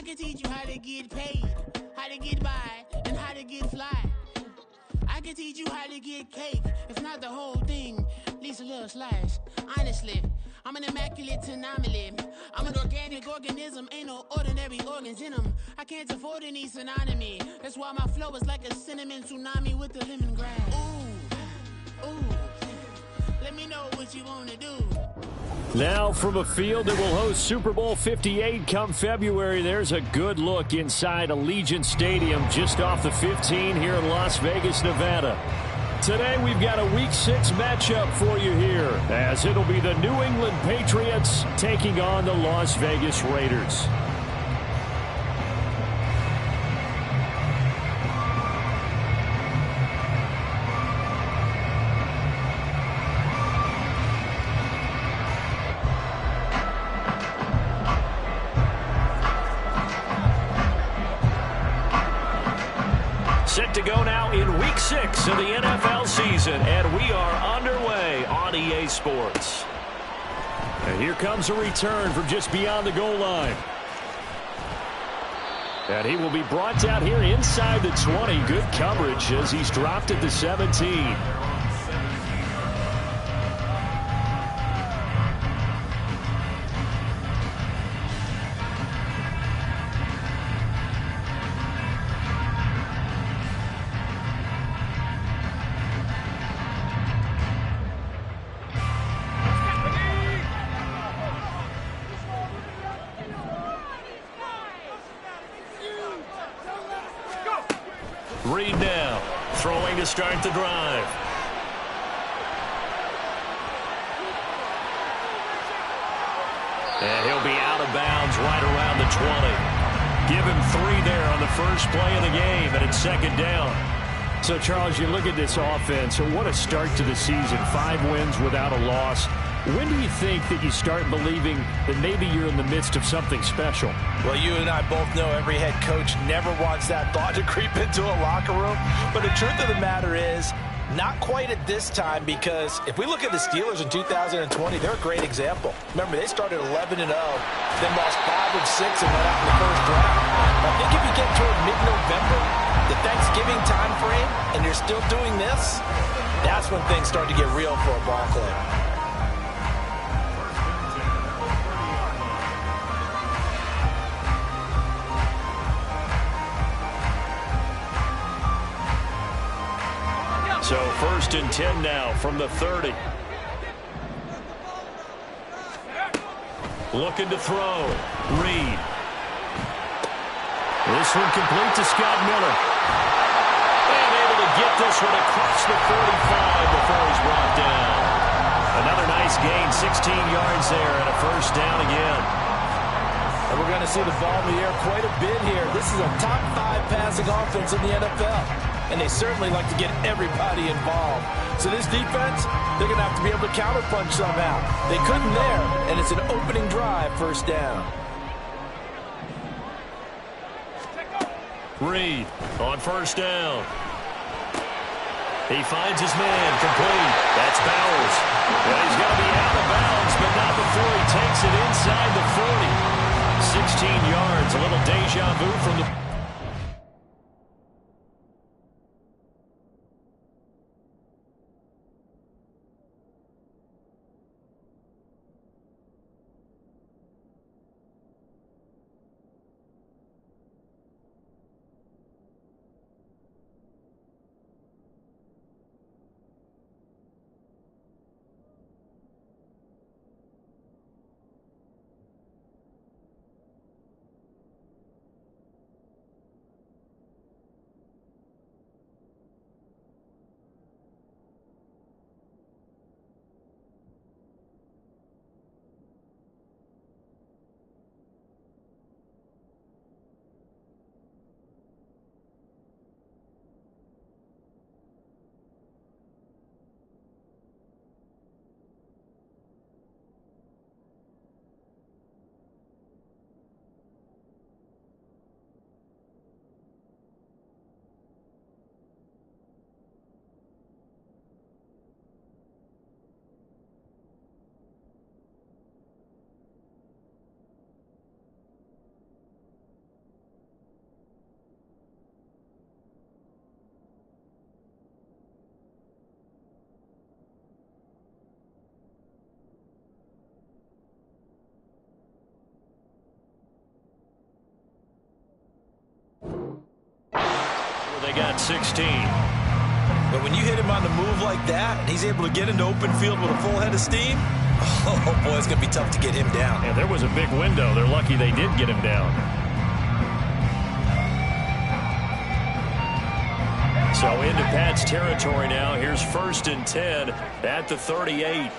can teach you how to get paid, how to get by, and how to get fly. I can teach you how to get cake, if not the whole thing, at least a little slice. Honestly, I'm an immaculate anomaly. I'm an organic organism, ain't no ordinary organs in them. I can't afford any synonymy. That's why my flow is like a cinnamon tsunami with the lemongrass. Ooh, let me know what you wanna do. Now from a field that will host Super Bowl 58 come February, there's a good look inside Allegiant Stadium just off the 15 here in Las Vegas, Nevada. Today we've got a Week 6 matchup for you here, as it'll be the New England Patriots taking on the Las Vegas Raiders. Set to go now in Week 6 of the NFL season, and we are underway on EA Sports. And here comes a return from just beyond the goal line. And he will be brought down here inside the 20. Good coverage as he's dropped at the 17. Reed now, throwing to start the drive. And he'll be out of bounds right around the 20. Give him 3 there on the first play of the game, and it's second down. So, Charles, you look at this offense, what a start to the season. 5 wins without a loss. When do you think that you start believing that maybe you're in the midst of something special? Well, you and I both know every head coach never wants that thought to creep into a locker room. But the truth of the matter is, not quite at this time, because if we look at the Steelers in 2020, they're a great example. Remember, they started 11-0, then lost 5 of 6 and went out in the first round. I think if you get toward mid-November, the Thanksgiving time frame, and you're still doing this, that's when things start to get real for a ball club. So 1st and 10 now from the 30. Looking to throw. Reed. This one complete to Scott Miller. And able to get this one across the 45 before he's brought down. Another nice gain, 16 yards there, and a first down again. And we're going to see the ball in the air quite a bit here. This is a top 5 passing offense in the NFL. And they certainly like to get everybody involved. So this defense, they're going to have to be able to counterpunch somehow. They couldn't there, and it's an opening drive, first down. Reed on first down. He finds his man, complete. That's Bowers. And he's going to be out of bounds, but not before he takes it inside the 40. 16 yards, a little deja vu from the... got 16. But when you hit him on the move like that, and he's able to get into open field with a full head of steam, oh, boy, it's going to be tough to get him down. And there was a big window. They're lucky they did get him down. So into Pat's territory now. Here's 1st and 10 at the 38.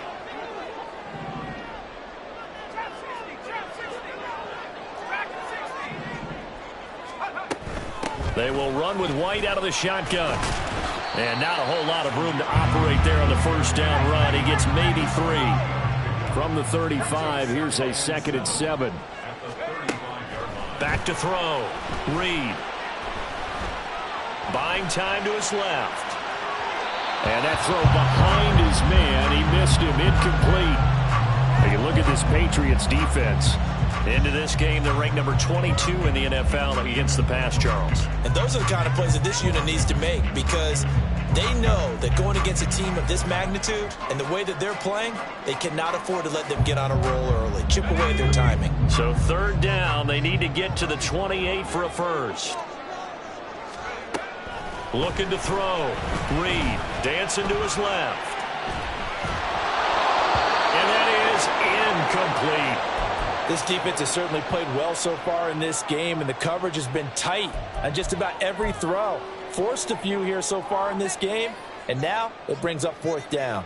They will run with White out of the shotgun. And not a whole lot of room to operate there on the first down run. He gets maybe 3. From the 35, here's a 2nd and 7. Back to throw. Reed. Buying time to his left. And that throw behind his man. He missed him. Incomplete. You look at this Patriots defense. Into this game, they're ranked number 22 in the NFL against the pass, Charles. And those are the kind of plays that this unit needs to make, because they know that going against a team of this magnitude and the way that they're playing, they cannot afford to let them get on a roll early. Chip away at their timing. So 3rd down, they need to get to the 28 for a first. Looking to throw. Reed dancing to his left. And that is incomplete. This defense has certainly played well so far in this game, and the coverage has been tight on just about every throw. Forced a few here so far in this game, and now it brings up 4th down.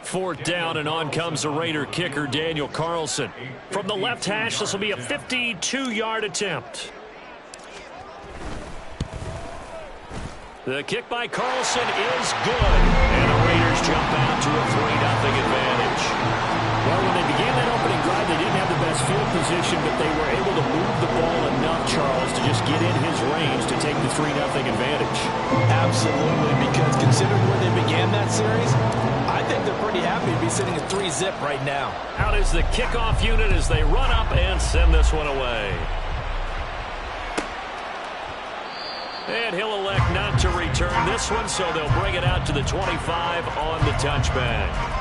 4th down, and on comes the Raider kicker, Daniel Carlson. From the left hash, this will be a 52-yard attempt. The kick by Carlson is good. And the Raiders jump out to a 3-0 advantage. Well, when they began that opening drive, they didn't have the best field position, but they were able to move the ball enough, Charles, to just get in his range to take the 3-0 advantage. Absolutely, because considering where they began that series, I think they're pretty happy to be sitting at 3-zip right now. Out is the kickoff unit as they run up and send this one away. And he'll elect not to return this one, so they'll bring it out to the 25 on the touchback.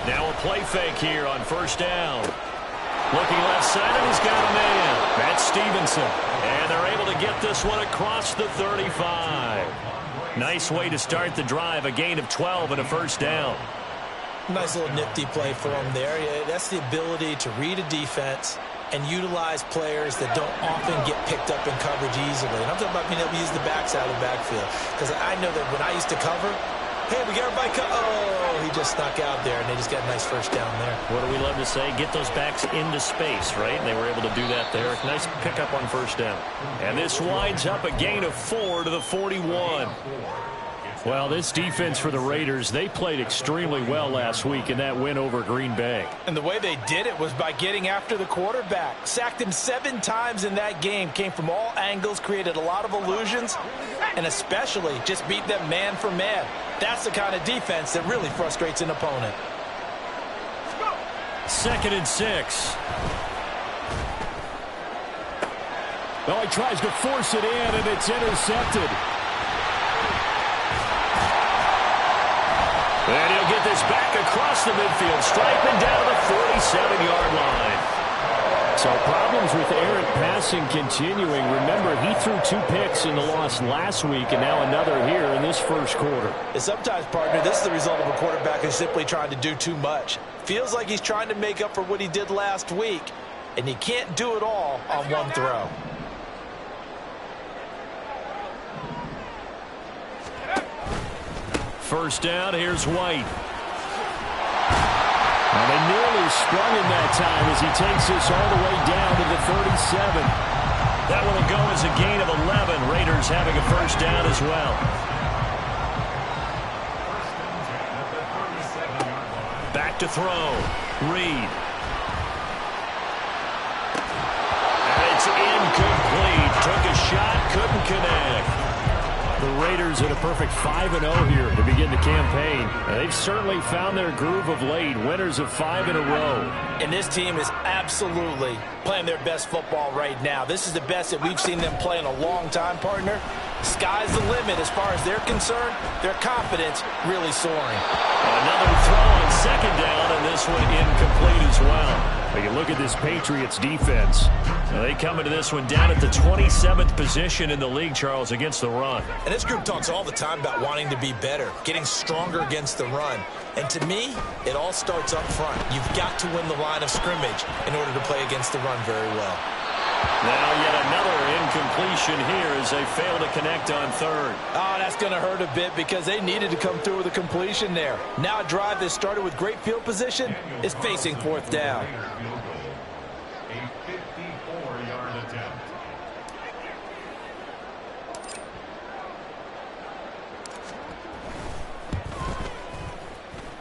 Now a play fake here on 1st down. Looking left side, and he's got a man. That's Stevenson. And they're able to get this one across the 35. Nice way to start the drive. A gain of 12 and a 1st down. Nice little nifty play for him there. Yeah, that's the ability to read a defense and utilize players that don't often get picked up in coverage easily. And I'm talking about being able to use the backside of the backfield. Because I know that when I used to cover, hey, we got everybody oh, he just snuck out there, and they just got a nice 1st down there. What do we love to say? Get those backs into space, right? And they were able to do that there. Nice pickup on 1st down. And this winds up a gain of 4 to the 41. Well, this defense for the Raiders, they played extremely well last week in that win over Green Bay. And the way they did it was by getting after the quarterback. Sacked him 7 times in that game. Came from all angles, created a lot of illusions, and especially just beat them man for man. That's the kind of defense that really frustrates an opponent. 2nd and 6. Well, he tries to force it in, and it's intercepted. And he'll get this back across the midfield, striping down to the 47-yard line. So problems with errant passing continuing. Remember, he threw 2 picks in the loss last week, and now another here in this 1st quarter. And sometimes, partner, this is the result of a quarterback who's simply trying to do too much. Feels like he's trying to make up for what he did last week, and he can't do it all on one throw. First down, here's White. And they nearly sprung him that time as he takes this all the way down to the 37. That one will go as a gain of 11. Raiders having a 1st down as well. Back to throw. Reed. And it's incomplete. Took a shot, couldn't connect. The Raiders at a perfect 5-0 here to begin the campaign. They've certainly found their groove of late, winners of 5 in a row. And this team is absolutely playing their best football right now. This is the best that we've seen them play in a long time, partner. Sky's the limit as far as they're concerned. Their confidence really soaring. Another throw on second down, and this one incomplete as well. We can look at this Patriots defense. Now they come into this one down at the 27th position in the league, Charles, against the run. And this group talks all the time about wanting to be better, getting stronger against the run. And to me, it all starts up front. You've got to win the line of scrimmage in order to play against the run very well. Now yet another incompletion here as they fail to connect on third. Oh, that's going to hurt a bit because they needed to come through with a completion there. Now a drive that started with great field position is facing fourth down. A 54-yard attempt.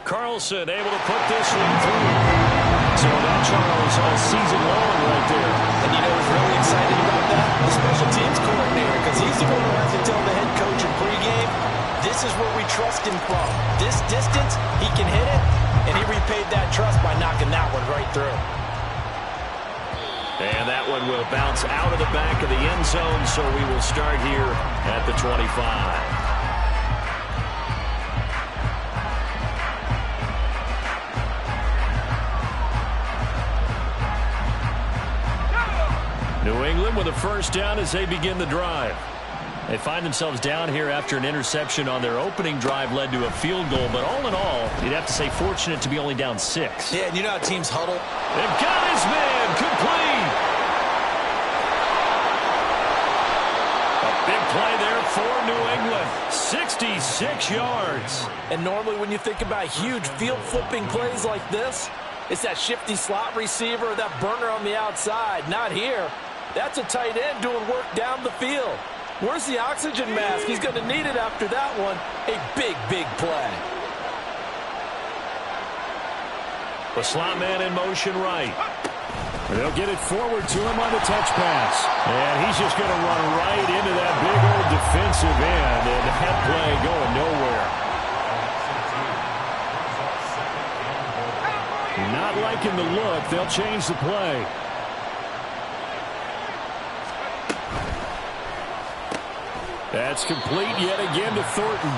Carlson able to put this one through. So that, Charles, all season long right there. And you know who's really excited about that? The special teams coordinator, because he's the one who has to tell the head coach in pregame, this is where we trust him from. This distance, he can hit it, and he repaid that trust by knocking that one right through. And that one will bounce out of the back of the end zone, so we will start here at the 25. New England with a first down as they begin the drive. They find themselves down here after an interception on their opening drive led to a field goal. But all in all, you'd have to say fortunate to be only down 6. Yeah, and you know how teams huddle? They've got his man complete. A big play there for New England. 66 yards. And normally when you think about huge field-flipping plays like this, it's that shifty slot receiver or that burner on the outside. Not here. That's a tight end doing work down the field. Where's the oxygen mask? He's going to need it after that one. A big, big play. The slot man in motion right. They'll get it forward to him on the touch pass. And he's just going to run right into that big old defensive end. And that play going nowhere. Not liking the look. They'll change the play. That's complete yet again to Thornton.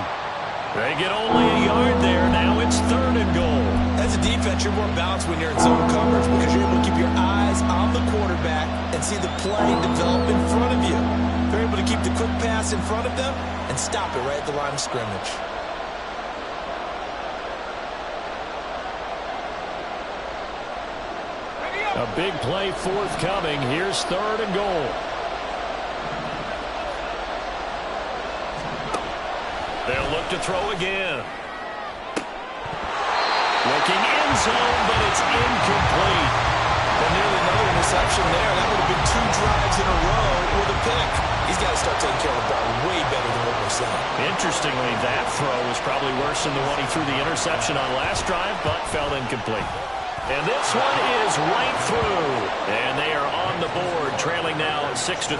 They get only a yard there. Now it's 3rd and goal. As a defense, you're more balanced when you're in zone coverage because you're able to keep your eyes on the quarterback and see the play develop in front of you. They're able to keep the quick pass in front of them and stop it right at the line of scrimmage. A big play forthcoming. Here's 3rd and goal. They'll look to throw again. Looking end zone, but it's incomplete. Well, nearly another interception there. That would have been 2 drives in a row with a pick. He's got to start taking care of the ball way better than what we're saying. Interestingly, that throw was probably worse than the one he threw the interception on last drive, but fell incomplete. And this one is right through. And they are on the board, trailing now 6-3.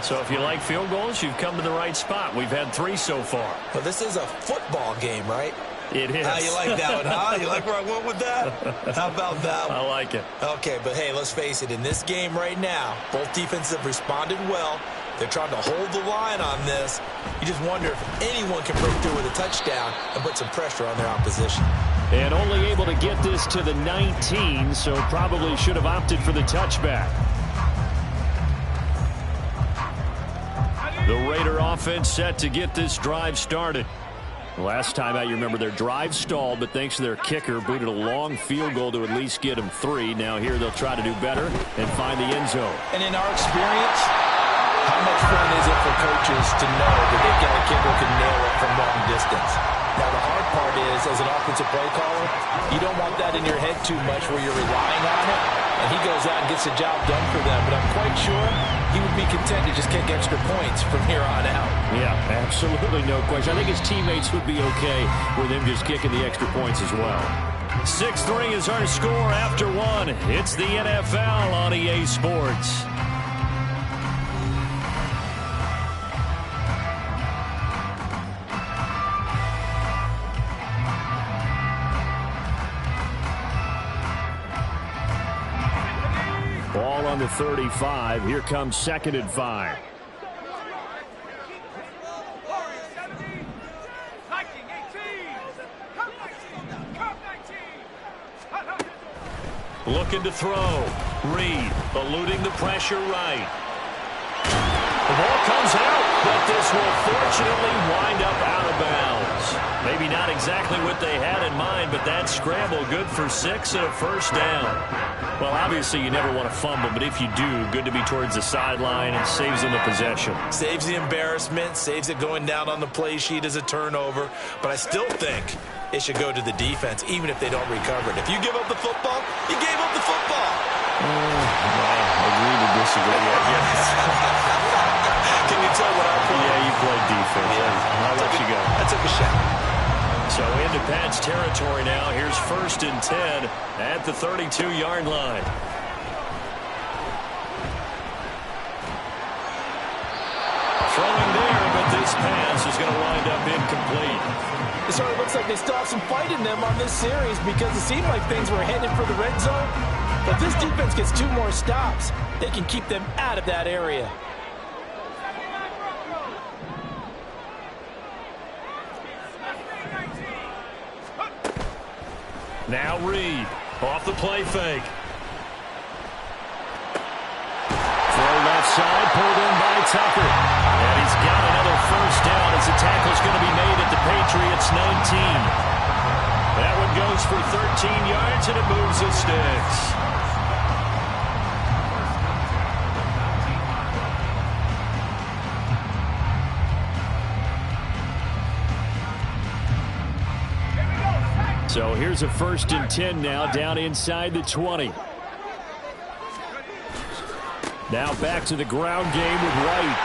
So if you like field goals, you've come to the right spot. We've had 3 so far. But this is a football game, right? It is. You like that one, huh? You like where I went with that? How about that one? I like it. Okay, but hey, let's face it. In this game right now, both defenses have responded well. They're trying to hold the line on this. You just wonder if anyone can break through with a touchdown and put some pressure on their opposition. And only able to get this to the 19, so probably should have opted for the touchback. The Raider offense set to get this drive started. Last time out, you remember their drive stalled, but thanks to their kicker, booted a long field goal to at least get them 3. Now here they'll try to do better and find the end zone. And in our experience, how much fun is it for coaches to know that they've got a kicker who can nail it from long distance? Now, the hard part is, as an offensive play caller, you don't want that in your head too much where you're relying on it, and he goes out and gets the job done for them. But I'm quite sure he would be content to just kick extra points from here on out. Yeah, absolutely no question. I think his teammates would be okay with him just kicking the extra points as well. 6-3 is our score after 1. It's the NFL on EA Sports. the 35. Here comes 2nd and 5. Looking to throw. Reed eluding the pressure right. The ball comes out, but this will fortunately wind up out of bounds. Maybe not exactly what they had in mind, but that scramble good for 6 and a first down. Well, obviously you never want to fumble, but if you do, good to be towards the sideline and saves them the possession. Saves the embarrassment, saves it going down on the play sheet as a turnover, but I still think it should go to the defense, even if they don't recover it. If you give up the football, you gave up the football. Agree to disagree. Can you tell what I play? Yeah, you played defense. Yeah. I'll let you go. I took a shot. So into Pat's territory now. Here's 1st and 10 at the 32-yard line. Throwing there, but this pass is going to wind up incomplete. It sort of looks like they still have some fight in them on this series because it seemed like things were headed for the red zone. But this defense gets 2 more stops. They can keep them out of that area. Now Reed off the play fake. Throw left side, pulled in by Tucker. And he's got another first down as the tackle's going to be made at the Patriots 19. That one goes for 13 yards and it moves the sticks. So here's a 1st and 10 now down inside the 20. Now back to the ground game with Wright.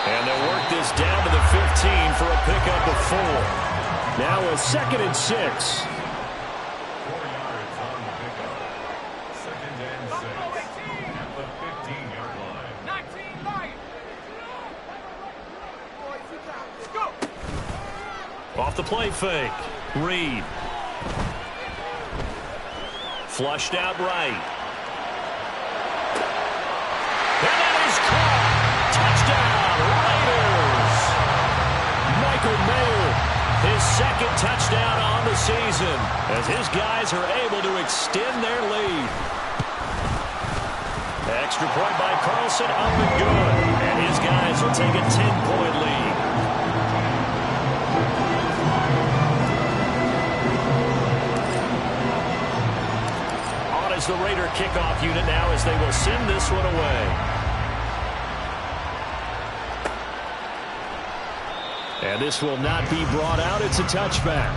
And they'll work this down to the 15 for a pickup of 4. Now a 2nd and 6. 4 yards on the pickup. 2nd and 6 at the 15-yard line. Off the play fake. Reed. Flushed out right. And that is caught. Touchdown, Raiders. Michael Mayer, his 2nd touchdown on the season as his guys are able to extend their lead. Extra point by Carlson, up and good. And his guys will take a 10-point lead. The Raider kickoff unit now as they will send this one away. And this will not be brought out. It's a touchback.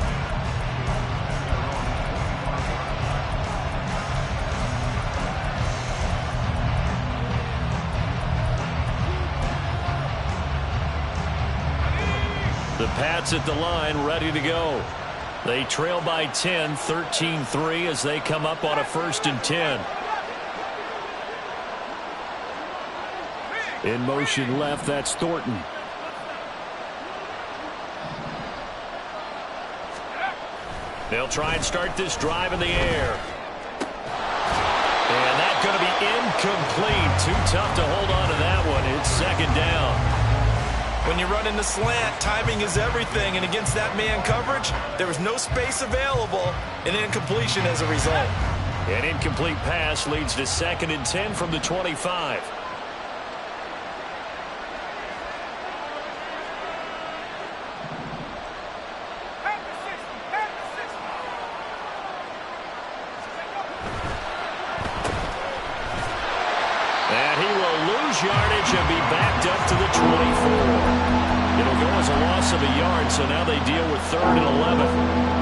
The Pats at the line ready to go. They trail by 10, 13-3 as they come up on a 1st and 10. In motion left, that's Thornton. They'll try and start this drive in the air. And that's going to be incomplete. Too tough to hold on to that one. It's 2nd down. When you run in the slant, timing is everything, and against that man coverage, there was no space available, and incompletion as a result. An incomplete pass leads to 2nd and 10 from the 25. And he will lose yardage and be backed up to the 24. It'll go as a loss of a yard, so now they deal with 3rd and 11.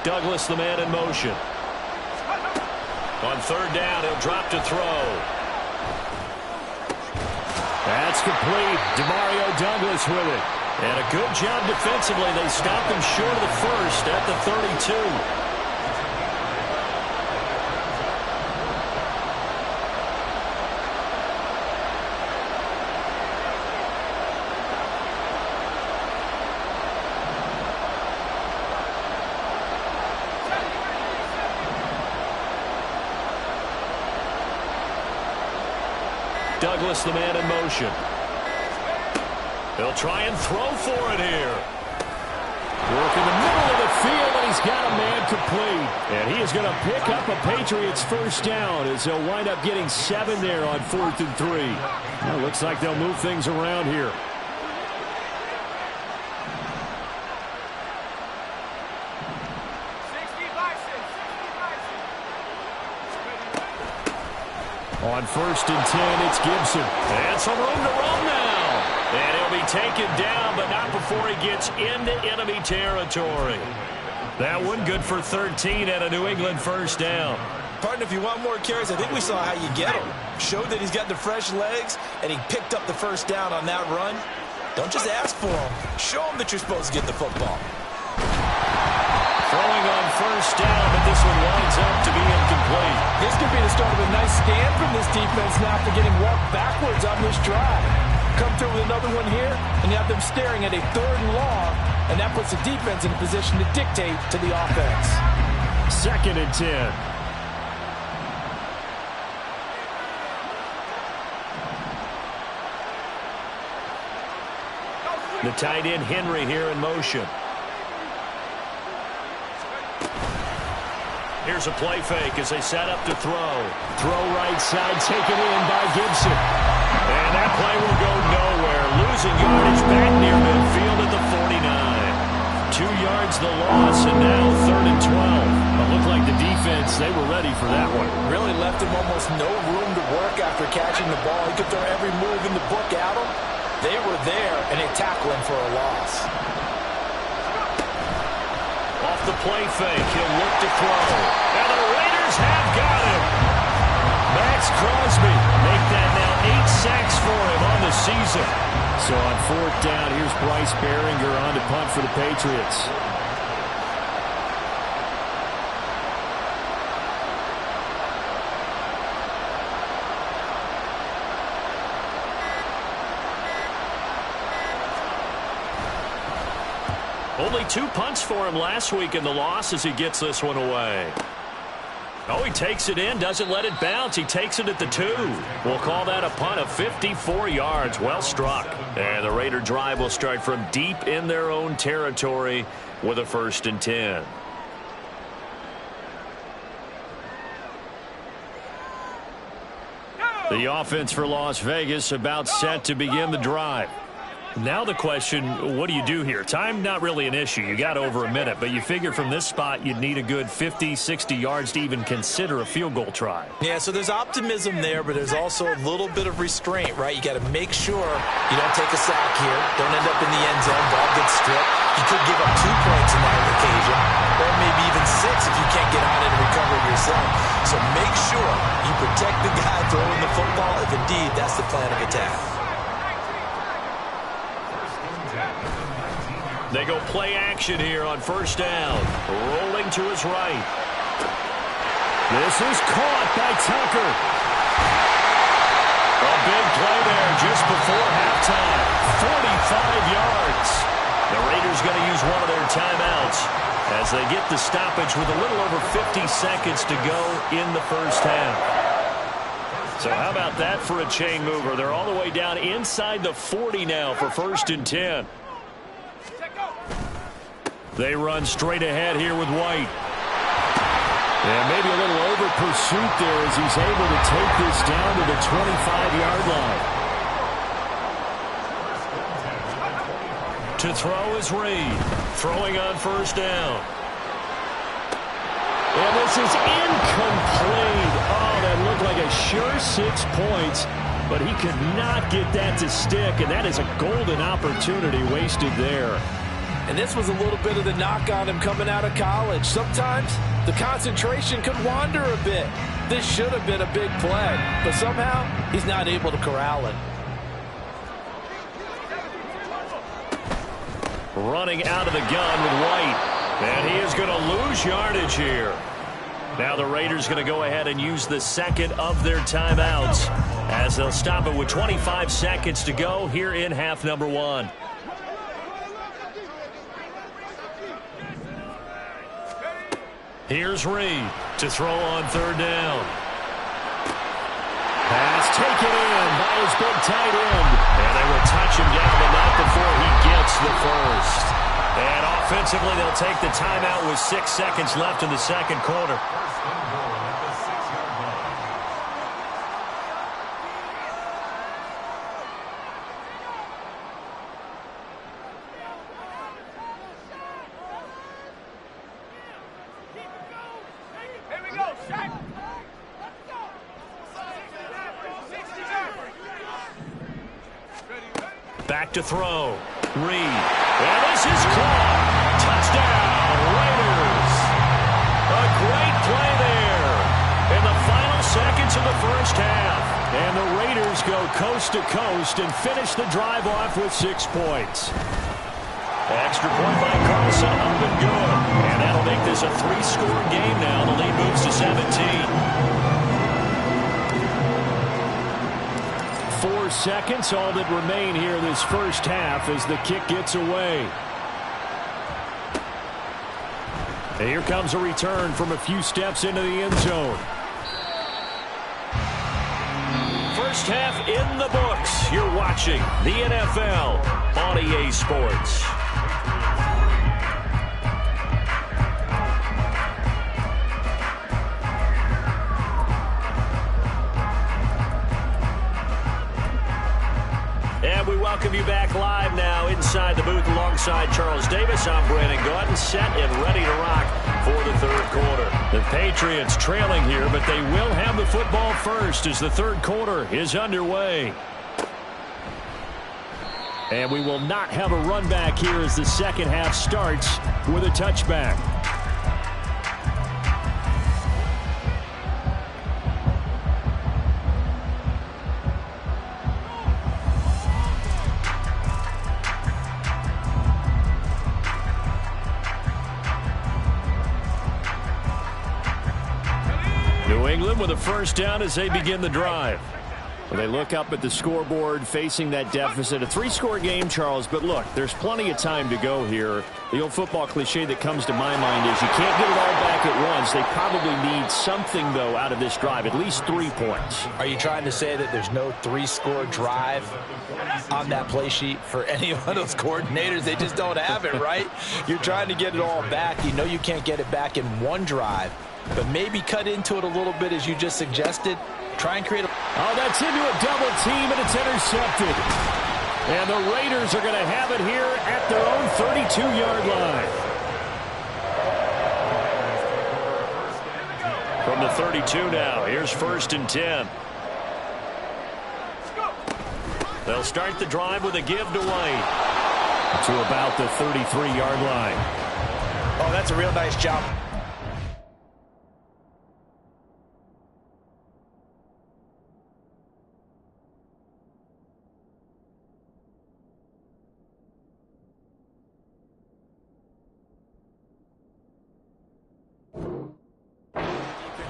Douglas, the man in motion. On 3rd down, he'll drop to throw. That's complete. Demario Douglas with it. And a good job defensively. They stopped him short of the first at the 32. Douglas, the man in motion. He'll try and throw for it here. Work in the middle of the field, and he's got a man complete. And he is going to pick up a Patriots first down as they'll wind up getting 7 there on 4th and 3. Well, looks like they'll move things around here. On 1st and 10, it's Gibson. And some room to run now. And he'll be taken down, but not before he gets into enemy territory. That one good for 13 at a New England first down. Partner, if you want more carries, I think we saw how you get him. Showed that he's got the fresh legs, and he picked up the first down on that run. Don't just ask for him. Show him that you're supposed to get the football. Throwing on first down, but this one winds up to be incomplete. This could be the start of a nice stand from this defense now for getting walked backwards on this drive. Come through with another one here, and you have them staring at a 3rd and long, and that puts the defense in a position to dictate to the offense. 2nd and 10. The tight end Henry here in motion. Here's a play fake as they set up to throw. Throw right side, taken in by Gibson. And that play will go nowhere. Losing yardage back near midfield at the 49. 2 yards the loss, and now 3rd and 12. It looked like the defense, they were ready for that one. Really left him almost no room to work after catching the ball. He could throw every move in the book at him. They were there, and they tackled him for a loss. Off the play fake, he'll look to throw. And the Raiders have got him. Max Crosby make that now 8 sacks for him on the season. So on 4th down, here's Bryce Behringer on to punt for the Patriots. Only 2 punts for him last week in the loss as he gets this one away. Oh, he takes it in, doesn't let it bounce. He takes it at the 2. We'll call that a punt of 54 yards. Well struck. And the Raider drive will start from deep in their own territory with a 1st and 10. The offense for Las Vegas about set to begin the drive. Now the question, what do you do here? Time not really an issue. You got over a minute, but you figure from this spot you'd need a good 50, 60 yards to even consider a field goal try. Yeah, so there's optimism there, but there's also a little bit of restraint, right? You got to make sure you don't take a sack here. Don't end up in the end zone. Ball gets stripped. You could give up 2 points in that occasion, or maybe even 6 if you can't get on it and recover it yourself. So make sure you protect the guy throwing the football if indeed that's the plan of attack. They go play action here on 1st down. Rolling to his right. This is caught by Tucker. A big play there just before halftime. 45 yards. The Raiders going to use one of their timeouts as they get the stoppage with a little over 50 seconds to go in the first half. So how about that for a chain mover? They're all the way down inside the 40 now for 1st and 10. They run straight ahead here with White. And maybe a little over pursuit there as he's able to take this down to the 25-yard line. To throw is Reed. Throwing on 1st down. And this is incomplete. Oh, that looked like a sure 6 points. But he could not get that to stick. And that is a golden opportunity wasted there. And this was a little bit of the knock on him coming out of college. Sometimes the concentration could wander a bit. This should have been a big play, but somehow he's not able to corral it. running out of the gun with White. And he is going to lose yardage here. Now the Raiders going to go ahead and use the second of their timeouts as they'll stop it with 25 seconds to go here in half number 1. Here's Reed to throw on third down. Pass taken in by his big tight end. And they will touch him down, but not before he gets the first. And offensively, they'll take the timeout with 6 seconds left in the second quarter. Back to throw. Reed. And this is caught. Touchdown, Raiders. A great play there in the final seconds of the first half. And the Raiders go coast to coast and finish the drive off with 6 points. Extra point by Carlson, up and good. And that'll make this a 3-score game now. The lead moves to 17. 4 seconds, all that remain here this first half as the kick gets away. And here comes a return from a few steps into the end zone. First half in the books. You're watching the NFL on EA Sports. And we welcome you back live now inside the booth alongside Charles Davis. I'm Brandon Gaudin, set and ready to rock for the third quarter. The Patriots trailing here, but they will have the football first as the third quarter is underway. And we will not have a run back here as the second half starts with a touchback. New England with a first down as they begin the drive. Well, they look up at the scoreboard facing that deficit. A 3-score game, Charles, but look, there's plenty of time to go here. The old football cliche that comes to my mind is you can't get it all back at once. They probably need something, though, out of this drive, at least 3 points. Are you trying to say that there's no 3-score drive on that play sheet for any of those coordinators? They just don't have it, right? You're trying to get it all back. You know you can't get it back in one drive, but maybe cut into it a little bit as you just suggested. Try and create a... Oh, that's into a double team, and it's intercepted. And the Raiders are going to have it here at their own 32-yard line. From the 32 now, here's 1st and 10. They'll start the drive with a give to White to about the 33-yard line. Oh, that's a real nice job.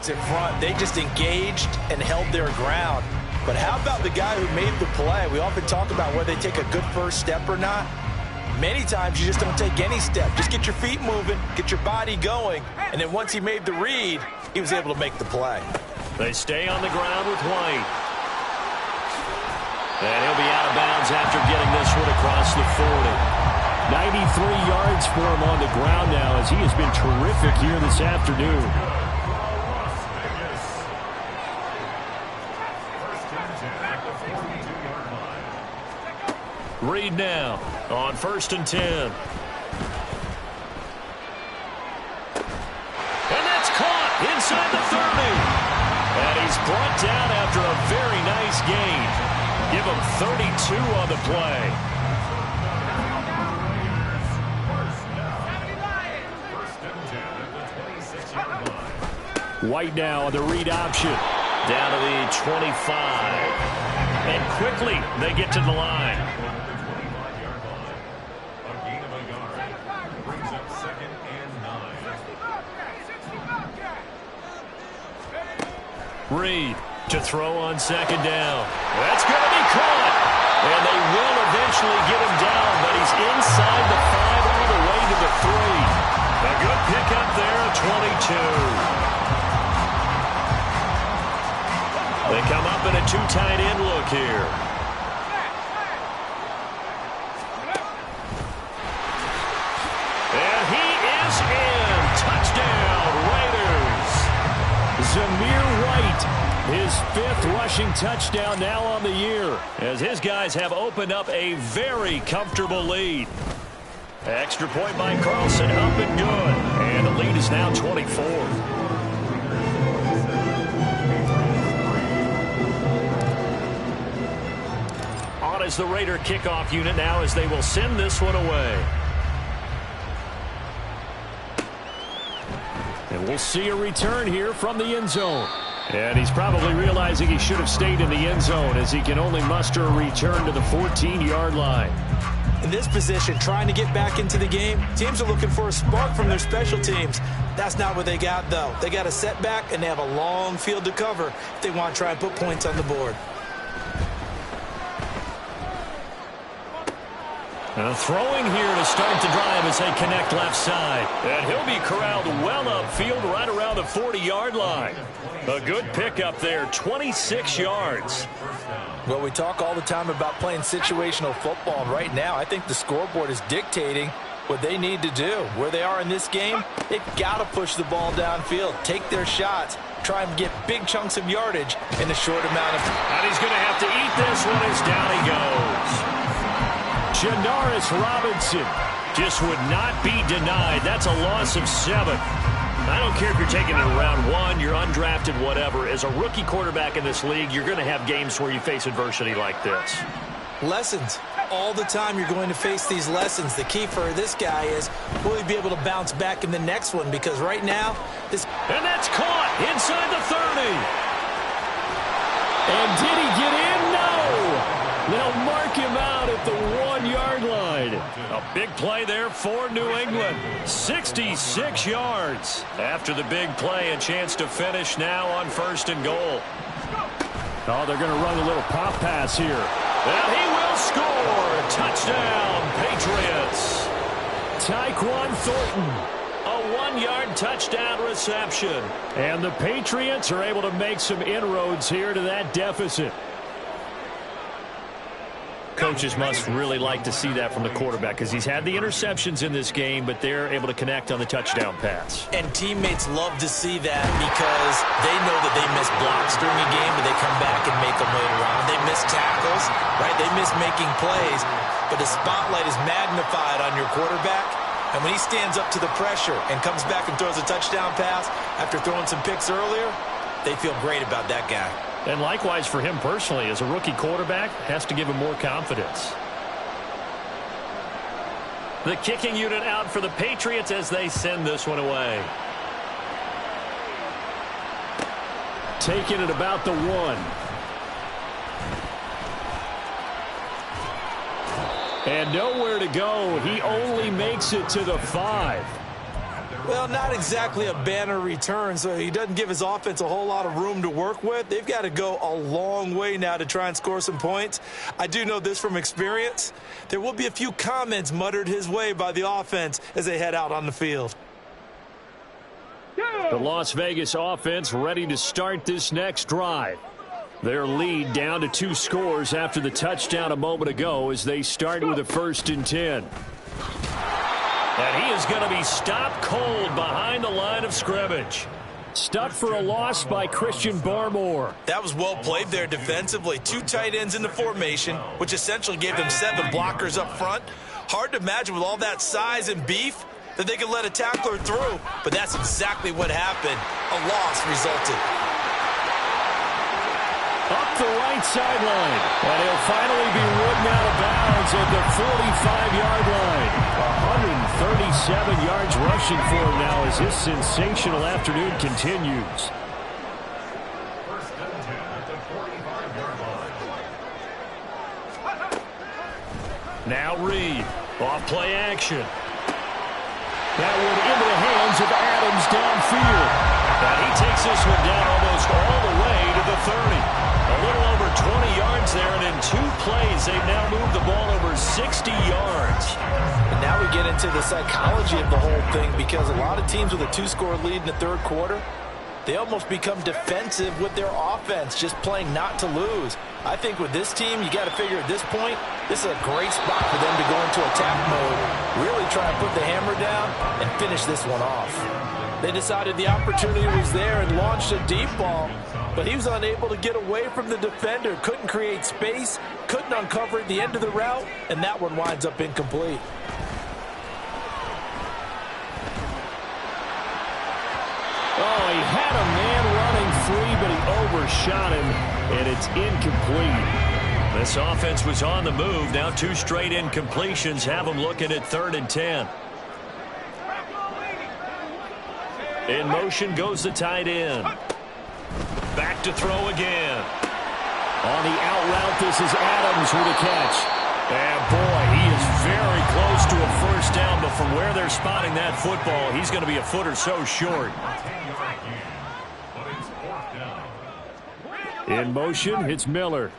In front, they just engaged and held their ground. But how about the guy who made the play? We often talk about whether they take a good first step or not. Many times you just don't take any step. Just get your feet moving, get your body going, and then once he made the read, he was able to make the play. They stay on the ground with White. And he'll be out of bounds after getting this one across the 40. 93 yards for him on the ground now as he has been terrific here this afternoon. Reed now on 1st and 10. And that's caught inside the 30. And he's brought down after a very nice gain. Give him 32 on the play. White now on the read option. Down to the 25. And quickly they get to the line. Reed to throw on second down. That's going to be caught. And they will eventually get him down, but he's inside the 5 all the way to the 3. A good pickup there at 22. They come up in a 2 tight end look here. And he is in. Touchdown, Raiders. Zamir White, his 5th rushing touchdown now on the year, as his guys have opened up a very comfortable lead. Extra point by Carlson, up and good. And the lead is now 24. On is the Raider kickoff unit now as they will send this one away. And we'll see a return here from the end zone. And he's probably realizing he should have stayed in the end zone as he can only muster a return to the 14-yard line. In this position, trying to get back into the game, teams are looking for a spark from their special teams. That's not what they got, though. They got a setback, and they have a long field to cover if they want to try and put points on the board. Throwing here to start the drive as they connect left side. And he'll be corralled well upfield right around the 40-yard line. A good pickup there, 26 yards. Well, we talk all the time about playing situational football. And right now, I think the scoreboard is dictating what they need to do. Where they are in this game, they've got to push the ball downfield, take their shots, try and get big chunks of yardage in a short amount of time. And he's going to have to eat this one as down he goes. Janaris Robinson just would not be denied. That's a loss of 7. I don't care if you're taking it in round 1, you're undrafted, whatever. As a rookie quarterback in this league, you're going to have games where you face adversity like this. Lessons. All the time you're going to face these lessons. The key for this guy is, will he be able to bounce back in the next one? Because right now, this... And that's caught inside the 30. And did he get in? No. They'll mark him out at the 1-yard line. A big play there for New England. 66 yards. After the big play, a chance to finish now on 1st and goal. Oh, they're going to run a little pop pass here. And he will score. Touchdown, Patriots. Tyquan Thornton. A 1-yard touchdown reception. And the Patriots are able to make some inroads here to that deficit. Coaches must really like to see that from the quarterback because he's had the interceptions in this game, but they're able to connect on the touchdown pass. And teammates love to see that because they know that they miss blocks during a game, but they come back and make them later on. They miss tackles, right? They miss making plays, but the spotlight is magnified on your quarterback. And when he stands up to the pressure and comes back and throws a touchdown pass after throwing some picks earlier, they feel great about that guy. And likewise for him personally, as a rookie quarterback, has to give him more confidence. The kicking unit out for the Patriots as they send this one away. Taking it about the 1. And nowhere to go. He only makes it to the 5. Well, not exactly a banner return, so he doesn't give his offense a whole lot of room to work with. They've got to go a long way now to try and score some points. I do know this from experience. There will be a few comments muttered his way by the offense as they head out on the field. The Las Vegas offense ready to start this next drive. Their lead down to 2 scores after the touchdown a moment ago as they start with a 1st and 10. And he is going to be stopped cold behind the line of scrimmage. Stuck for a loss by Christian Barmore. That was well played there defensively. 2 tight ends in the formation, which essentially gave them 7 blockers up front. Hard to imagine with all that size and beef that they could let a tackler through, but that's exactly what happened. A loss resulted. Up the right sideline. And he'll finally be ridden out of bounds at the 45-yard line. 137 yards rushing for him now as this sensational afternoon continues. First and 10 at the 45-yard line. Now Reed. Off play action. That one into the hands of Adams downfield. And he takes this one down almost all the way to the 30. A little over 20 yards there, and in 2 plays, they've now moved the ball over 60 yards. And now we get into the psychology of the whole thing, because a lot of teams with a 2-score lead in the third quarter, they almost become defensive with their offense, just playing not to lose. I think with this team, you got to figure at this point, this is a great spot for them to go into attack mode, really try and put the hammer down and finish this one off. They decided the opportunity was there and launched a deep ball, but he was unable to get away from the defender, couldn't create space, couldn't uncover at the end of the route, and that one winds up incomplete. Oh, he had a man running free, but he overshot him, and it's incomplete. This offense was on the move. Now 2 straight incompletions have them looking at 3rd and 10. In motion goes the tight end. Back to throw again. On the out route, this is Adams with a catch. And boy, he is very close to a first down, but from where they're spotting that football, he's going to be a foot or so short. In motion, it's Miller.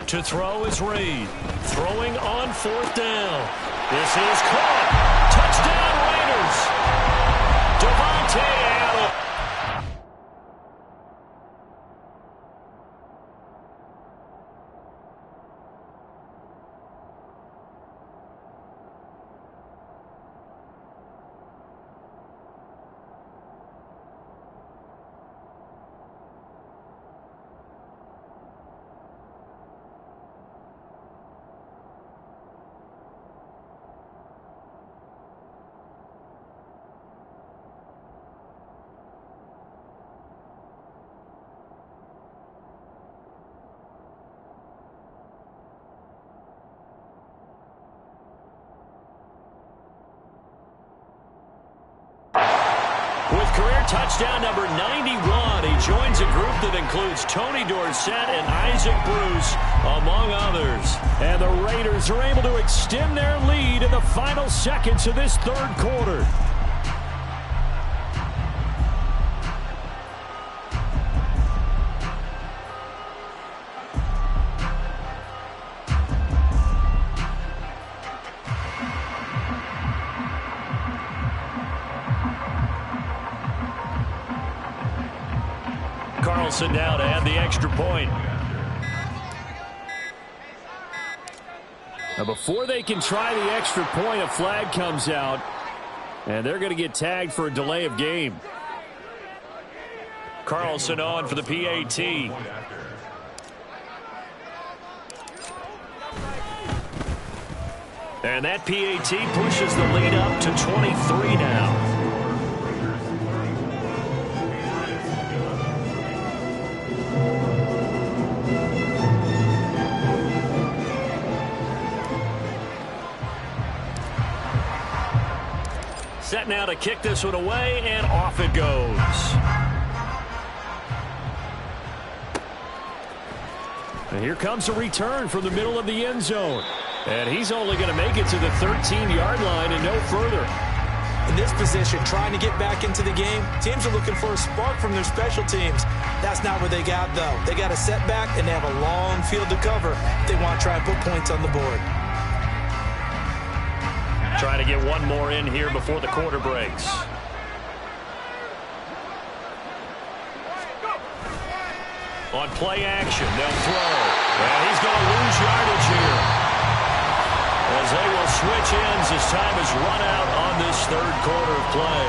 To throw is Reed. Throwing on 4th down. This is caught. Touchdown Raiders. Devontae Adams. With career touchdown number 91, he joins a group that includes Tony Dorsett and Isaac Bruce, among others. And the Raiders are able to extend their lead in the final seconds of this third quarter. Carlson now to add the extra point. Now before they can try the extra point, a flag comes out, and they're going to get tagged for a delay of game. Carlson on for the PAT. And that PAT pushes the lead up to 23 now. Set now to kick this one away, and off it goes. And here comes a return from the middle of the end zone. And he's only going to make it to the 13-yard line and no further. In this position, trying to get back into the game, teams are looking for a spark from their special teams. That's not what they got, though. They got a setback, and they have a long field to cover if they want to try and put points on the board. Trying to get one more in here before the quarter breaks. On play action, they'll throw. And he's going to lose yardage here, as they will switch ends as time is run out on this third quarter of play.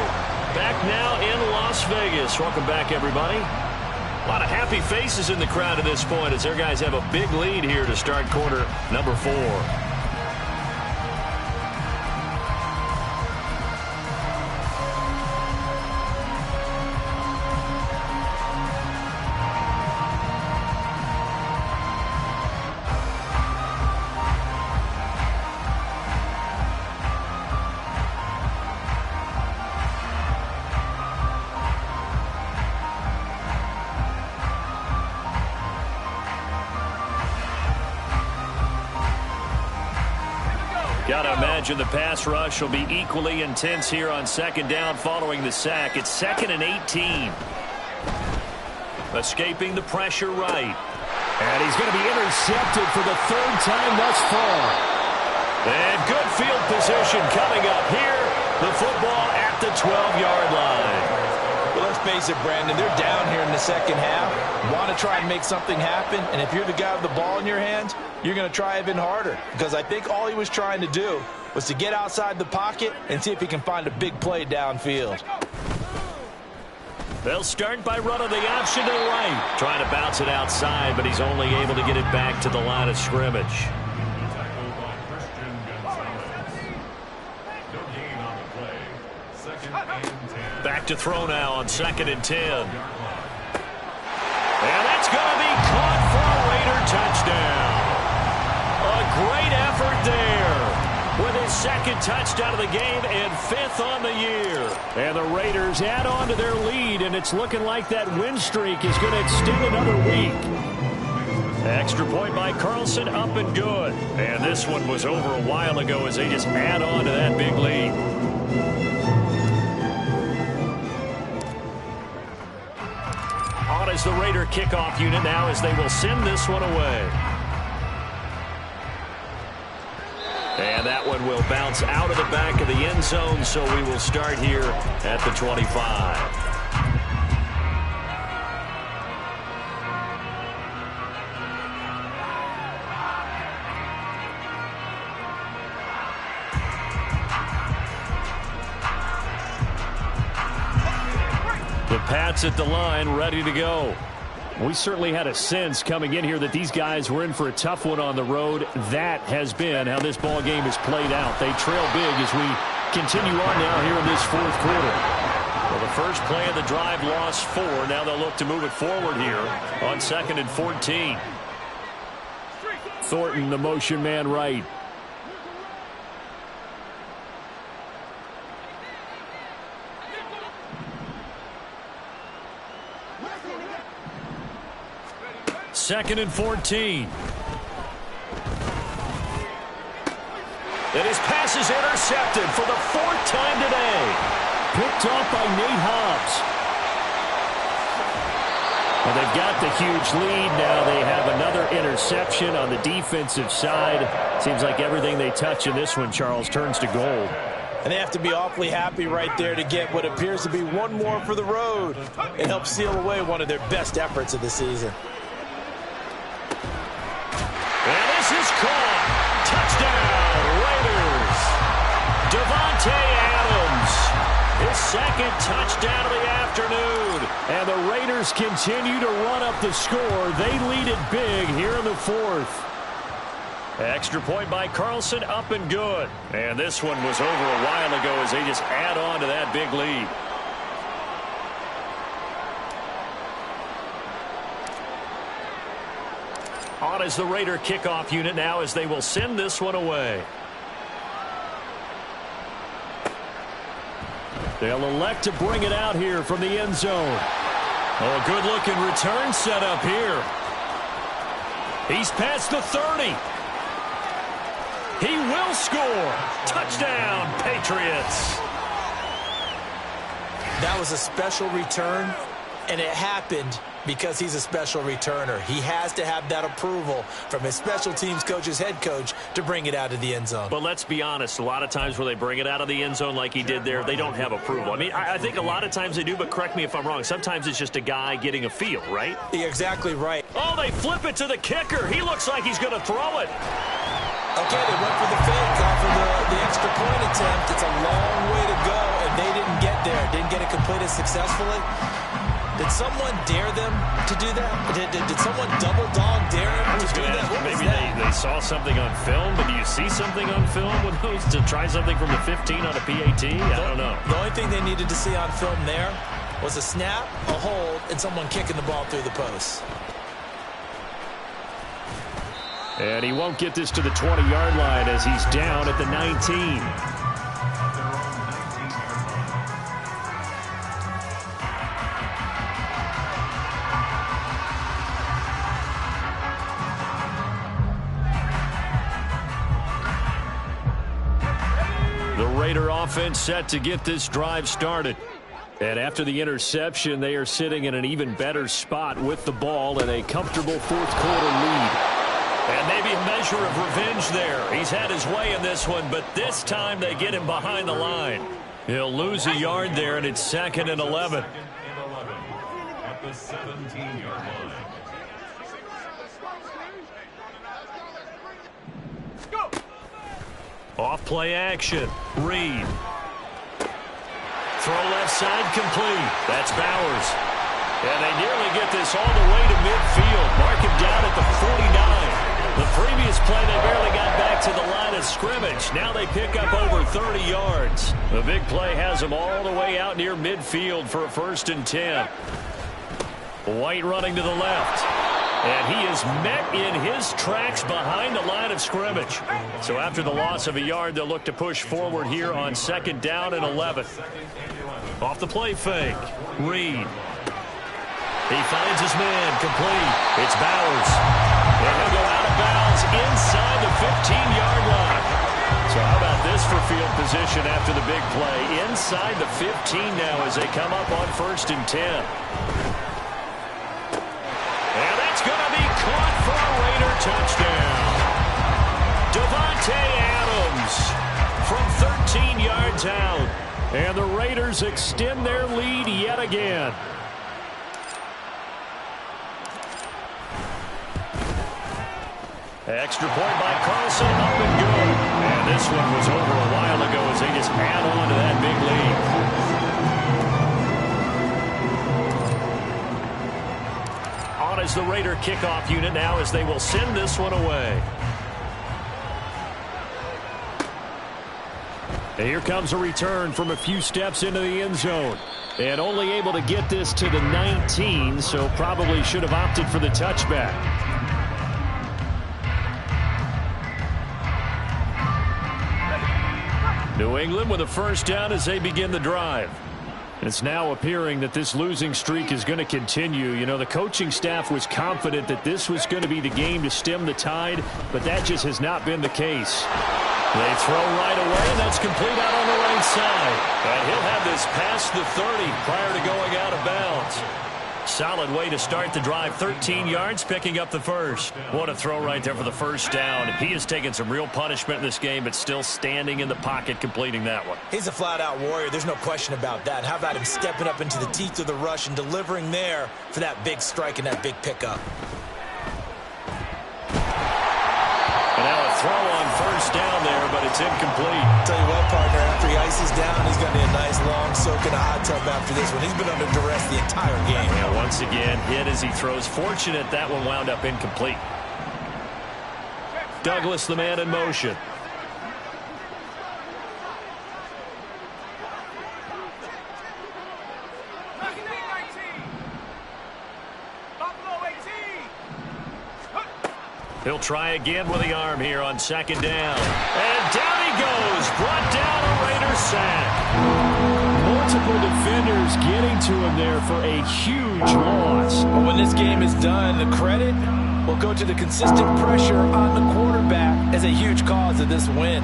Back now in Las Vegas. Welcome back, everybody. A lot of happy faces in the crowd at this point as their guys have a big lead here to start quarter number 4. Got to imagine the pass rush will be equally intense here on second down following the sack. It's 2nd and 18. Escaping the pressure right. And he's going to be intercepted for the 3rd time thus far. And good field position coming up here. The football at the 12-yard line. Well, let's face it, Brandon, they're down here in the second half. Want to try and make something happen, and if you're the guy with the ball in your hands, you're going to try even harder. Because I think all he was trying to do was to get outside the pocket and see if he can find a big play downfield. They'll start by running the option to the right. Trying to bounce it outside, but he's only able to get it back to the line of scrimmage. Back to throw now on 2nd and 10. And that's going to be caught for a Raider touchdown. A great effort there with his 2nd touchdown of the game and 5th on the year. And the Raiders add on to their lead, and it's looking like that win streak is going to extend another week. Extra point by Carlson, up and good. And this one was over a while ago as they just add on to that big lead. On is the Raider kickoff unit now as they will send this one away. And that one will bounce out of the back of the end zone, so we will start here at the 25. The Pats at the line, ready to go. We certainly had a sense coming in here that these guys were in for a tough one on the road. That has been how this ball game has played out. They trail big as we continue on now here in this 4th quarter. Well, the first play of the drive lost 4. Now they'll look to move it forward here on 2nd and 14. Thornton, the motion man right. Second and 14. And his pass is intercepted for the 4th time today. Picked off by Nate Hobbs. Well, they've got the huge lead now. They have another interception on the defensive side. Seems like everything they touch in this one, Charles, turns to gold. And they have to be awfully happy right there to get what appears to be one more for the road. It helps seal away one of their best efforts of the season. And this is caught. Touchdown, Raiders. Devontae Adams. His 2nd touchdown of the afternoon. And the Raiders continue to run up the score. They lead it big here in the 4th. Extra point by Carlson, up and good. And this one was over a while ago as they just add on to that big lead. On is the Raider kickoff unit now as they will send this one away. They'll elect to bring it out here from the end zone. Oh, a good-looking return set up here. He's past the 30. He will score. Touchdown, Patriots. That was a special return, and it happened because he's a special returner. He has to have that approval from his special teams coach's head coach to bring it out of the end zone. But let's be honest, a lot of times when they bring it out of the end zone like he did there, they don't have approval. I mean, I think a lot of times they do, but correct me if I'm wrong. Sometimes it's just a guy getting a feel, right? You're exactly right. Oh, they flip it to the kicker. He looks like he's going to throw it. Okay, they went for the fake off of the extra point attempt. It's a long way to go, and they didn't get there. Didn't get it completed successfully. Did someone dare them to do that? Did someone double dog dare him to do that? Maybe they saw something on film, but do you see something on film with those to try something from the 15 on a PAT? I don't know. The only thing they needed to see on film there was a snap, a hold, and someone kicking the ball through the post. And he won't get this to the 20-yard line as he's down at the 19. Raider offense set to get this drive started. And after the interception, they are sitting in an even better spot with the ball and a comfortable fourth-quarter lead. And maybe a measure of revenge there. He's had his way in this one, but this time they get him behind the line. He'll lose a yard there, and it's 2nd and 11. At the 17-yard line. Off play action. Reed. Throw left side complete. That's Bowers. And they nearly get this all the way to midfield. Mark him down at the 49. The previous play, they barely got back to the line of scrimmage. Now they pick up over 30 yards. The big play has them all the way out near midfield for a 1st and 10. White running to the left. And he is met in his tracks behind the line of scrimmage. So after the loss of a yard, they'll look to push forward here on 2nd down and 11. Off the play fake. Reed. He finds his man. Complete. It's Bowers. And he'll go out of bounds inside the 15-yard line. So how about this for field position after the big play? Inside the 15 now as they come up on 1st and 10. It's going to be caught for a Raider touchdown. Devontae Adams from 13 yards out. And the Raiders extend their lead yet again. Extra point by Carlson, up and good. And this one was over a while ago as they just add on to that big lead. As the Raider kickoff unit now as they will send this one away. And here comes a return from a few steps into the end zone. And only able to get this to the 19, so probably should have opted for the touchback. New England with a 1st down as they begin the drive. It's now appearing that this losing streak is going to continue. You know, the coaching staff was confident that this was going to be the game to stem the tide, but that just has not been the case. They throw right away, and that's complete out on the right side. And he'll have this past the 30 prior to going out of bounds. Solid way to start the drive. 13 yards, picking up the first. What a throw right there for the 1st down. He has taken some real punishment in this game, but still standing in the pocket, completing that one. He's a flat-out warrior. There's no question about that. How about him stepping up into the teeth of the rush and delivering there for that big strike and that big pickup? And now a throw on 1st down there, but it's incomplete. Tell you what, partner, after he ices down, he's going to be a nice long soak in a hot tub after this one. He's been under duress the entire game. Yeah, once again, hit as he throws. Fortunate that one wound up incomplete. Douglas, the man in motion. He'll try again with the arm here on 2nd down. And down he goes. Brought down a Raider sack. Multiple defenders getting to him there for a huge loss. But when this game is done, the credit will go to the consistent pressure on the quarterback as a huge cause of this win.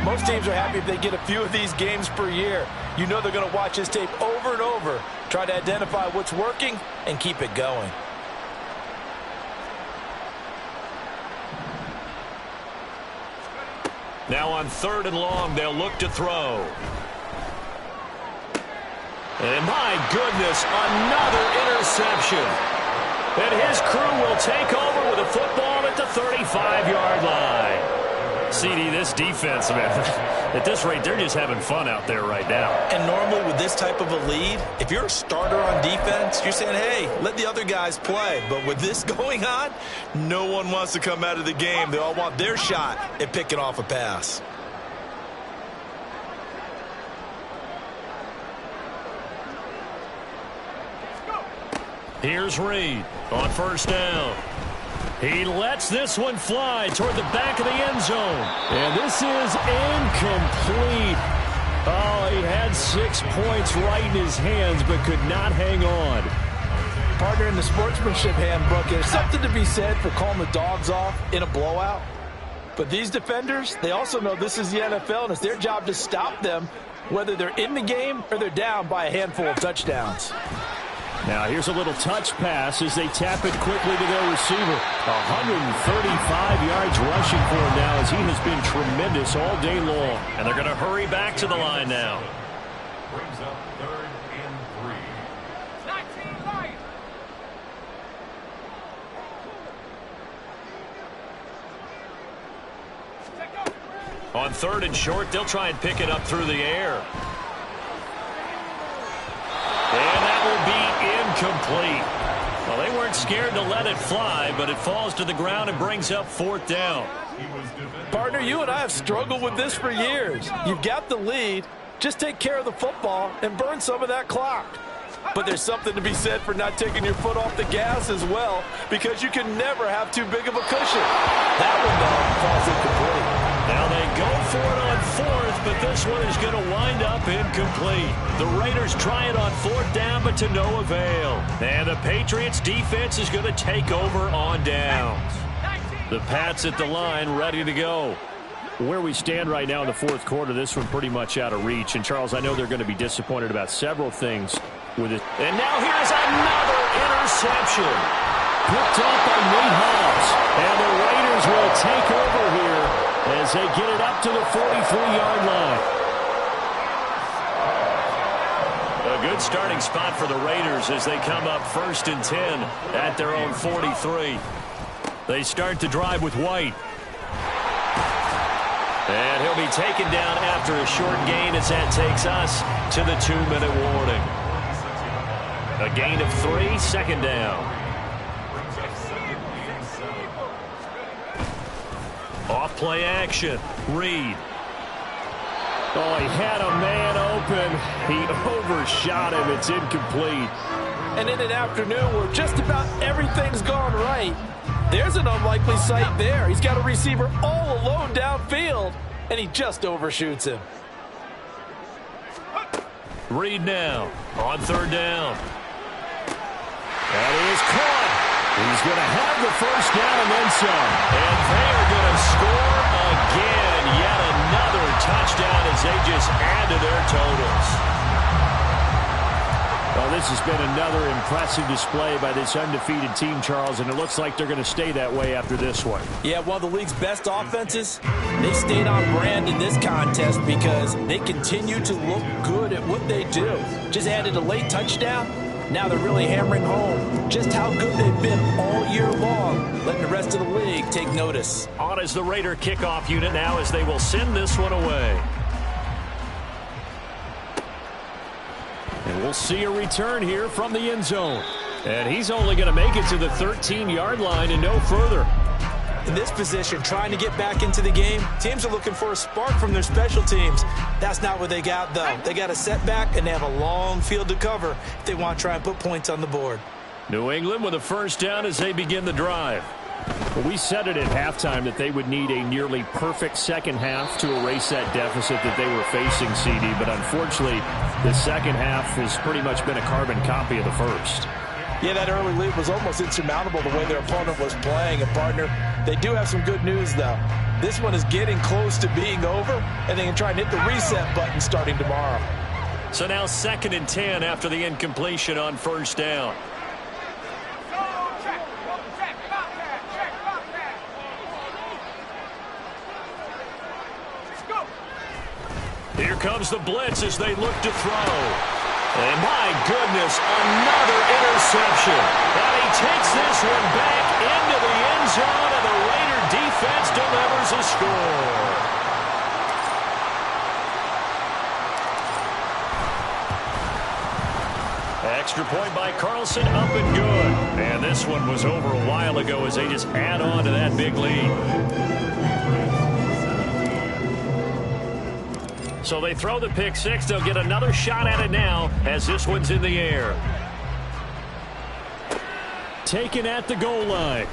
Most teams are happy if they get a few of these games per year. You know they're going to watch this tape over and over, try to identify what's working and keep it going. Now on 3rd and long, they'll look to throw. And my goodness, another interception. And his crew will take over with a football at the 35-yard line. CD, this defense, man, at this rate, they're just having fun out there right now. And normally with this type of a lead, if you're a starter on defense, you're saying, hey, let the other guys play. But with this going on, no one wants to come out of the game. They all want their shot at picking off a pass. Here's Reed on 1st down. He lets this one fly toward the back of the end zone. And this is incomplete. Oh, he had 6 points right in his hands, but could not hang on. Partner, in the sportsmanship handbook, there's something to be said for calling the dogs off in a blowout. But these defenders, they also know this is the NFL, and it's their job to stop them, whether they're in the game or they're down by a handful of touchdowns. Now here's a little touch pass as they tap it quickly to their receiver. 135 yards rushing for him now as he has been tremendous all day long. And they're going to hurry back to the line now. Brings up 3rd and 3. On 3rd and short, they'll try and pick it up through the air. And that will be incomplete. Well, they weren't scared to let it fly, but it falls to the ground and brings up 4th down. Partner, you and I have struggled with this for years. You've got the lead. Just take care of the football and burn some of that clock. But there's something to be said for not taking your foot off the gas as well, because you can never have too big of a cushion. That one, though, falls incomplete. Now they go for it on 4th, but this one is going to wind up incomplete. The Raiders try it on 4th down, but to no avail. And the Patriots defense is going to take over on downs. The Pats at the line, ready to go. Where we stand right now in the 4th quarter, this one pretty much out of reach. And, Charles, I know they're going to be disappointed about several things with it. And now here's another interception. Picked up by Nate Hobbs. And the Raiders will take over here as they get it up to the 43-yard line. A good starting spot for the Raiders as they come up 1st and 10 at their own 43. They start to drive with White. And he'll be taken down after a short gain as that takes us to the 2-minute warning. A gain of 3, 2nd down. Off play action. Reed. Oh, he had a man open. He overshot him. It's incomplete. And in an afternoon where just about everything's gone right, there's an unlikely sight there. He's got a receiver all alone downfield, and he just overshoots him. Reed now on 3rd down. And he is caught. He's going to have the 1st down and then some. And they are going to score again. Yet another touchdown as they just add to their totals. Well, this has been another impressive display by this undefeated team, Charles, and it looks like they're going to stay that way after this one. Yeah, one of the league's best offenses. They stayed on brand in this contest because they continue to look good at what they do. Just added a late touchdown. Now they're really hammering home just how good they've been all year long, letting the rest of the league take notice. On is the Raider kickoff unit now as they will send this one away. And we'll see a return here from the end zone. And he's only going to make it to the 13-yard line and no further. In this position, trying to get back into the game, teams are looking for a spark from their special teams. That's not what they got, though. They got a setback, and they have a long field to cover if they want to try and put points on the board. New England with a 1st down as they begin the drive. Well, we said it at halftime that they would need a nearly perfect second half to erase that deficit that they were facing, CD. But unfortunately, the second half has pretty much been a carbon copy of the first. Yeah, that early lead was almost insurmountable the way their opponent was playing. And, partner, they do have some good news, though. This one is getting close to being over, and they can try and hit the reset button starting tomorrow. So now 2nd and 10 after the incompletion on 1st down. Here comes the blitz as they look to throw. And my goodness, another interception. And he takes this one back into the end zone, and the Raider defense delivers a score. Extra point by Carlson, up and good. And this one was over a while ago as they just add on to that big lead. So they throw the pick six. They'll get another shot at it now as this one's in the air. Taken at the goal line.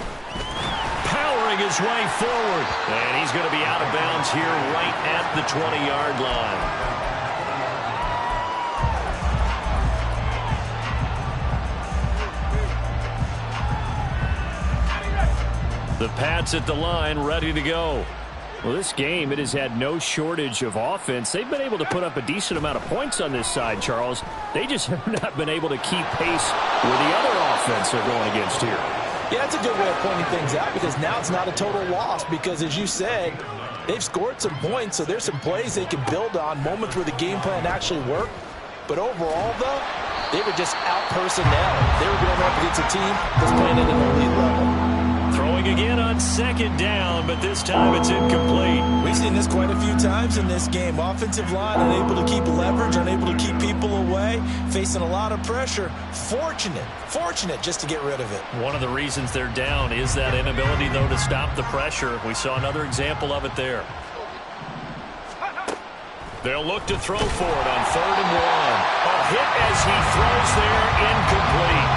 Powering his way forward. And he's going to be out of bounds here right at the 20-yard line. The Pats at the line, ready to go. Well, this game, it has had no shortage of offense. They've been able to put up a decent amount of points on this side, Charles. They just have not been able to keep pace with the other offense they're going against here. Yeah, that's a good way of pointing things out because now it's not a total loss because, as you said, they've scored some points, so there's some plays they can build on, moments where the game plan actually worked. But overall, though, they were just out-personnel. They were going up against a team that's playing at an elite level. Throwing again on second down, but this time it's incomplete. We've seen this quite a few times in this game. Offensive line unable to keep leverage, unable to keep people away, facing a lot of pressure. Fortunate just to get rid of it. One of the reasons they're down is that inability, though, to stop the pressure. We saw another example of it there. They'll look to throw for it on 3rd and 1. A hit as he throws there, incomplete.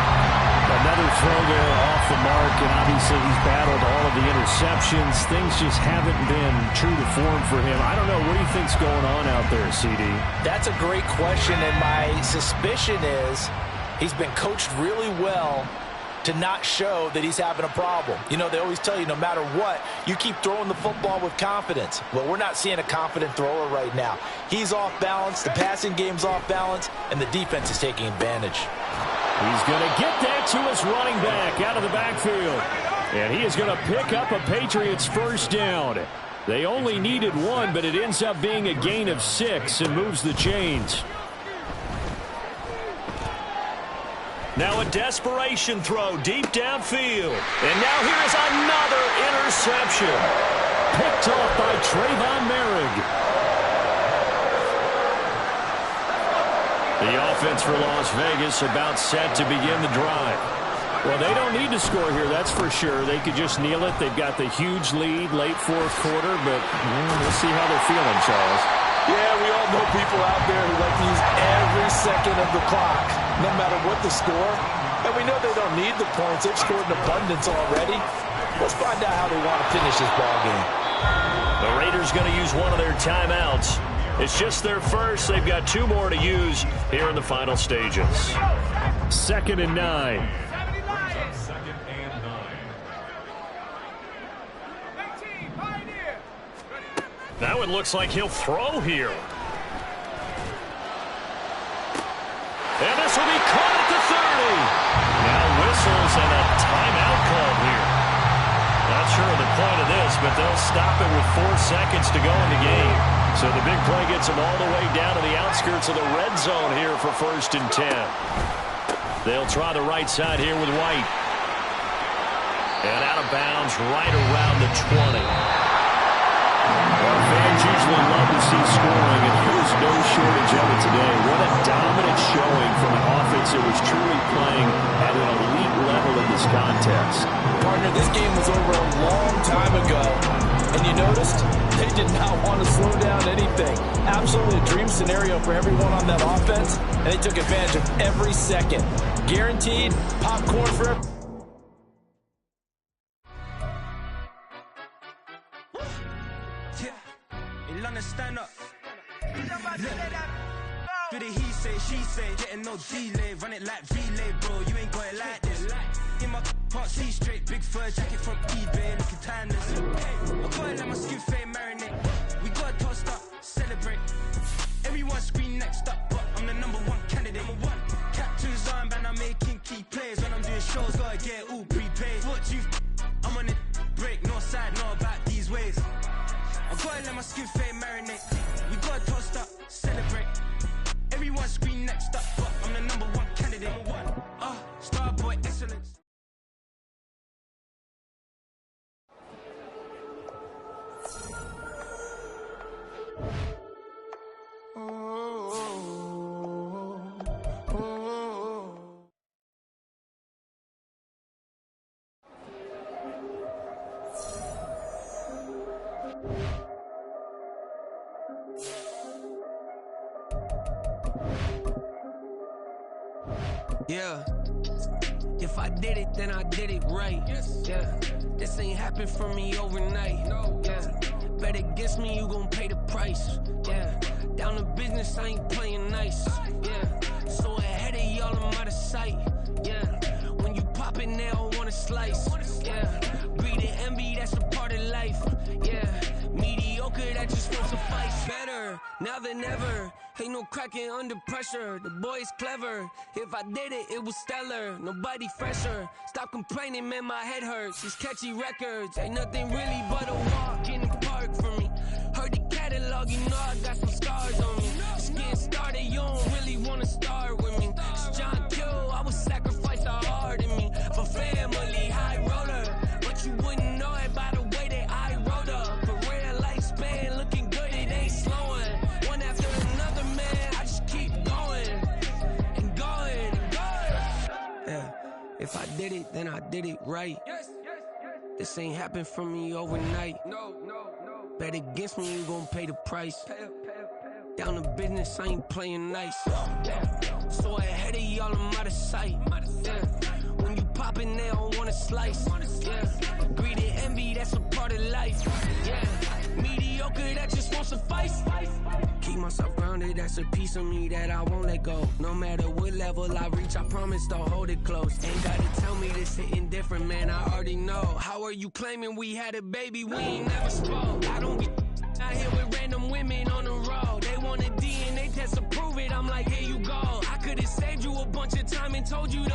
Another throw there off the mark, and obviously he's battled all of the interceptions. Things just haven't been true to form for him. I don't know. What do you think's going on out there, CD? That's a great question, and my suspicion is he's been coached really well to not show that he's having a problem. You know, they always tell you no matter what, you keep throwing the football with confidence. Well, we're not seeing a confident thrower right now. He's off balance, the passing game's off balance, and the defense is taking advantage. He's going to get that to his running back out of the backfield. And he is going to pick up a Patriots first down. They only needed 1, but it ends up being a gain of 6 and moves the chains. Now a desperation throw deep downfield. And now here is another interception. Picked off by Trayvon Merrick. The offense for Las Vegas about set to begin the drive. Well, they don't need to score here, that's for sure. They could just kneel it. They've got the huge lead late 4th quarter, but we'll see how they're feeling, Charles. Yeah, we all know people out there who like to use every second of the clock, no matter what the score. And we know they don't need the points. They've scored in abundance already. Let's find out how they want to finish this ball game. The Raiders going to use one of their timeouts. It's just their first. They've got 2 more to use here in the final stages. 2nd and 9. 2nd and 9. Now it looks like he'll throw here. And this will be caught at the 30. Now whistles and a timeout call here. Not sure of the point of this, but they'll stop it with 4 seconds to go in the game. So the big play gets them all the way down to the outskirts of the red zone here for 1st and 10. They'll try the right side here with White. And out of bounds right around the 20. Well, fans usually love to see scoring, and there's no shortage of it today. What a dominant showing from an offense that was truly playing at an elite level in this contest. Partner, this game was over a long time ago, and you noticed they did not want to slow down anything. Absolutely a dream scenario for everyone on that offense, and they took advantage of every second. Guaranteed popcorn for everyone. Stand up. Do the he say, she say, getting no delay, run it like relay, bro. You ain't got it like this. In my can't see straight, big fur jacket from eBay, looking timeless. I gotta let my skin fade marinate. We gotta toast up, celebrate. Everyone scream next up, but I'm the #1 candidate. Captain's armband, I'm making key plays. When I'm doing shows, gotta get all prepaid. What you? I'm on it, break, no side, no about these ways. I gotta let my skin fade marinate. We gotta toast up, celebrate. Everyone scream next up, but I'm the #1 candidate. Starboy excellence. Yeah, if I did it, then I did it right. Yeah, this ain't happened for me overnight. Yeah, bet against me, you gon' pay the price. Yeah, down to business, I ain't playing nice. Yeah, so ahead of y'all, I'm out of sight. Yeah, when you pop it, they don't wanna slice. Yeah, greed and envy, that's a part of life. Yeah, me that just won't suffice. Better now than ever. Ain't no cracking under pressure. The boy is clever. If I did it, it was stellar. Nobody fresher. Stop complaining, man, my head hurts. These catchy records ain't nothing really but a walk in the park for me. Heard the catalog, you know I got some scars on me. Just getting started, you don't really wanna start with me. It's John Q, I would sacrifice a heart in me for family, high roller. But you wouldn't know it by the way that I wrote up. Career lifespan looking good, it ain't slowing. One after another, man, I just keep going and going and going. Yeah, if I did it, then I did it right. This ain't happened for me overnight. Bet against me, you gon' pay the price. Down to business, I ain't playing nice. So ahead of y'all, I'm out of sight. When you poppin', they don't wanna slice. Greed and envy, that's a part of life. Mediocre, that just won't suffice. Keep myself grounded, that's a piece of me that I won't let go. No matter what level I reach, I promise to hold it close. Ain't gotta tell me this hitting different, man, I already know. How are you claiming we had a baby, we ain't never spoke? I don't be out here with random women on the road. They want a DNA test to prove it, I'm like, here you go. I could've saved you a bunch of time and told you to